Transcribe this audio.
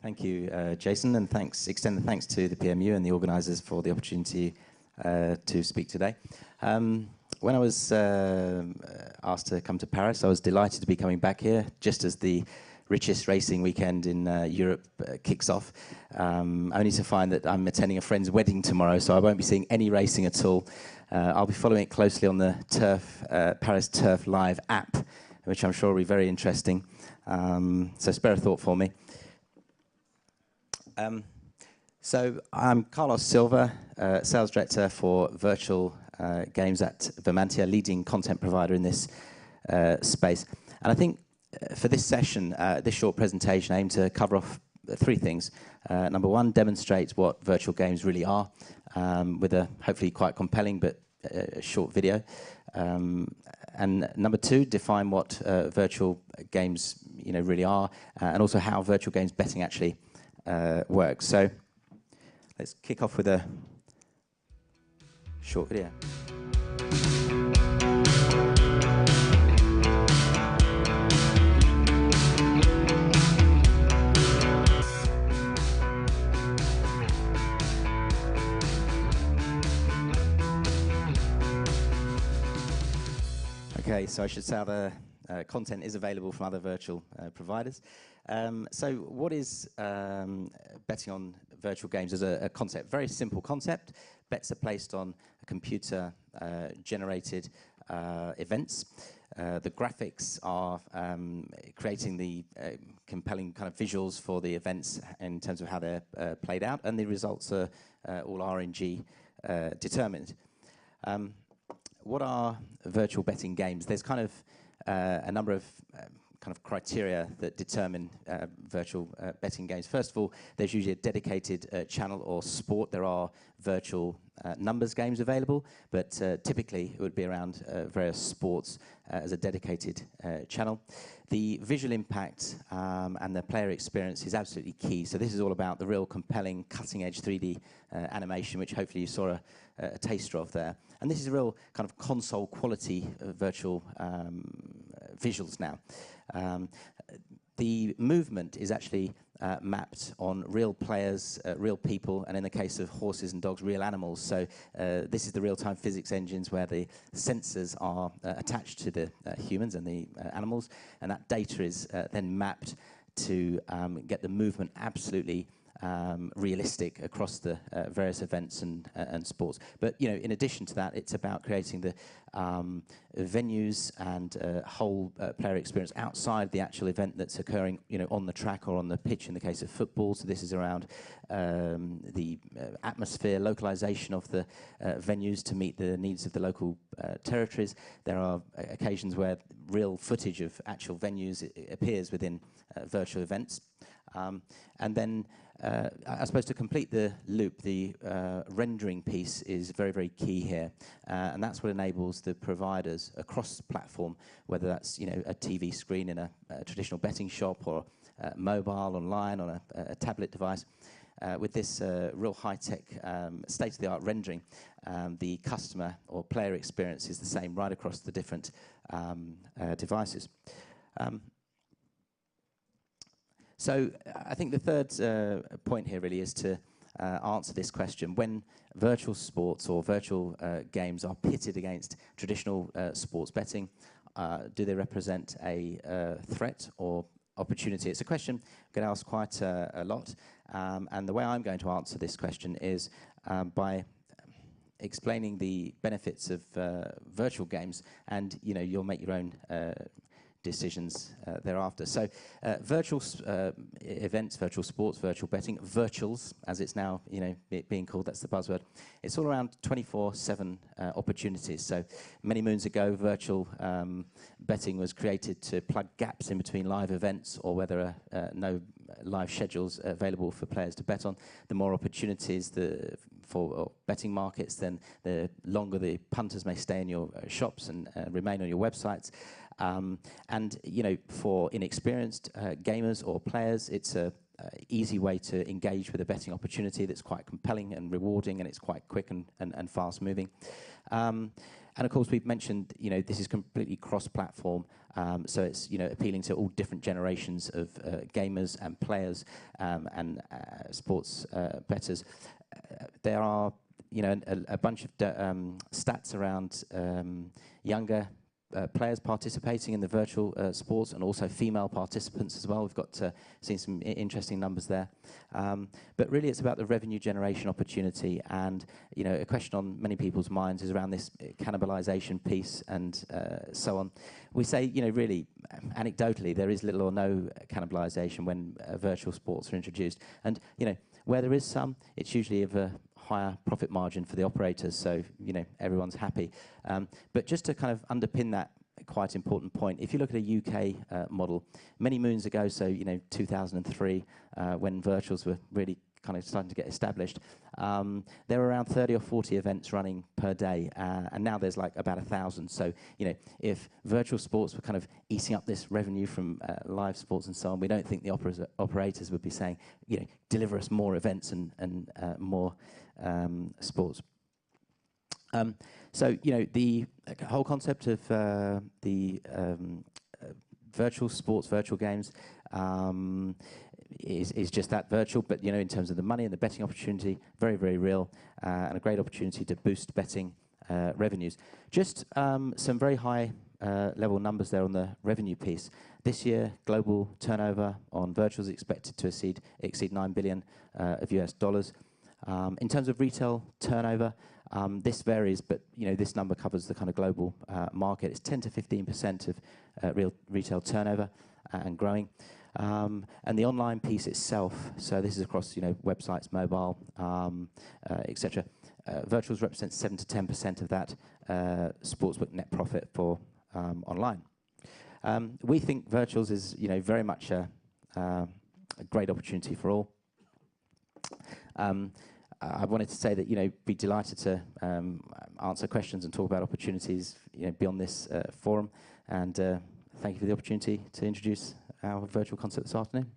Thank you, Jason, and extend the thanks to the PMU and the organisers for the opportunity to speak today. When I was asked to come to Paris, I was delighted to be coming back here, just as the richest racing weekend in Europe kicks off, only to find that I'm attending a friend's wedding tomorrow, so I won't be seeing any racing at all. I'll be following it closely on the Paris Turf Live app, which I'm sure will be very interesting. So spare a thought for me. So I'm Carlos Silva, Sales Director for Virtual Games at Vermantia, leading content provider in this space. And I think for this session, this short presentation, I aim to cover off three things. Number one, demonstrate what virtual games really are, with a hopefully quite compelling but short video. And number two, define what virtual games really are, and also how virtual games betting actually works. So let's kick off with a short video. Okay, so I should say the content is available from other virtual providers. So what is betting on virtual games as a concept? Very simple concept. Bets are placed on computer generated events. The graphics are creating the compelling kind of visuals for the events in terms of how they're played out, and the results are all RNG determined. What are virtual betting games? There's kind of a number of kind of criteria that determine virtual betting games. First of all, there's usually a dedicated channel or sport. There are virtual numbers games available, but typically it would be around various sports as a dedicated channel. The visual impact and the player experience is absolutely key. So this is all about the real compelling, cutting-edge 3D animation, which hopefully you saw a taster of there. And this is a real kind of console quality virtual visuals now. The movement is actually mapped on real players, real people, and in the case of horses and dogs, real animals. So this is the real-time physics engines where the sensors are attached to the humans and the animals, and that data is then mapped to get the movement absolutely realistic across the various events and sports. But in addition to that, it's about creating the venues and whole player experience outside the actual event that's occurring, on the track or on the pitch in the case of football. So this is around the atmosphere, localization of the venues to meet the needs of the local territories. There are occasions where real footage of actual venues appears within virtual events. And then, I suppose to complete the loop, the rendering piece is very, very key here. And that's what enables the providers across the platform, whether that's a TV screen in a traditional betting shop or mobile, online, on a tablet device. With this real high-tech, state-of-the-art rendering, the customer or player experience is the same right across the different devices. So I think the third point here really is to answer this question. When virtual sports or virtual games are pitted against traditional sports betting, do they represent a threat or opportunity? It's a question I'm going to ask quite a lot. And the way I'm going to answer this question is by explaining the benefits of virtual games, and you'll make your own decisions thereafter. So virtual events, virtual sports, virtual betting, virtuals, as it's now being called, that's the buzzword. It's all around 24/7 opportunities. So many moons ago, virtual betting was created to plug gaps in between live events, or whether no live schedules available for players to bet on. The more opportunities for betting markets, then the longer the punters may stay in your shops and remain on your websites. And for inexperienced gamers or players, it's a easy way to engage with a betting opportunity that's quite compelling and rewarding, and it's quite quick and fast moving. And of course, we've mentioned, this is completely cross-platform, so it's, appealing to all different generations of gamers and players and sports bettors. There are, a bunch of stats around younger players participating in the virtual sports, and also female participants as well. We've got seen some interesting numbers there. But really it's about the revenue generation opportunity, and a question on many people's minds is around this cannibalization piece and so on. We say, really, anecdotally, there is little or no cannibalization when virtual sports are introduced. And, where there is some, it's usually of a higher profit margin for the operators, so everyone's happy. But just to kind of underpin that quite important point, if you look at a UK model, many moons ago, so 2003, when virtuals were really kind of starting to get established, there were around 30 or 40 events running per day, and now there's like about 1,000. So if virtual sports were kind of eating up this revenue from live sports and so on, we don't think the operators would be saying, deliver us more events and more sports. So the whole concept of the virtual sports, virtual games, is just that, virtual, but in terms of the money and the betting opportunity, very, very real, and a great opportunity to boost betting revenues. Just some very high level numbers there on the revenue piece. This year, global turnover on virtuals is expected to exceed $9 billion of US dollars. In terms of retail turnover, this varies, but this number covers the kind of global market. It's 10 to 15% of real retail turnover and growing. And the online piece itself, so this is across websites, mobile, etc. Virtuals represent 7 to 10% of that sportsbook net profit for online. We think virtuals is very much a great opportunity for all. I wanted to say that be delighted to answer questions and talk about opportunities beyond this forum, and thank you for the opportunity to introduce our virtual concept this afternoon.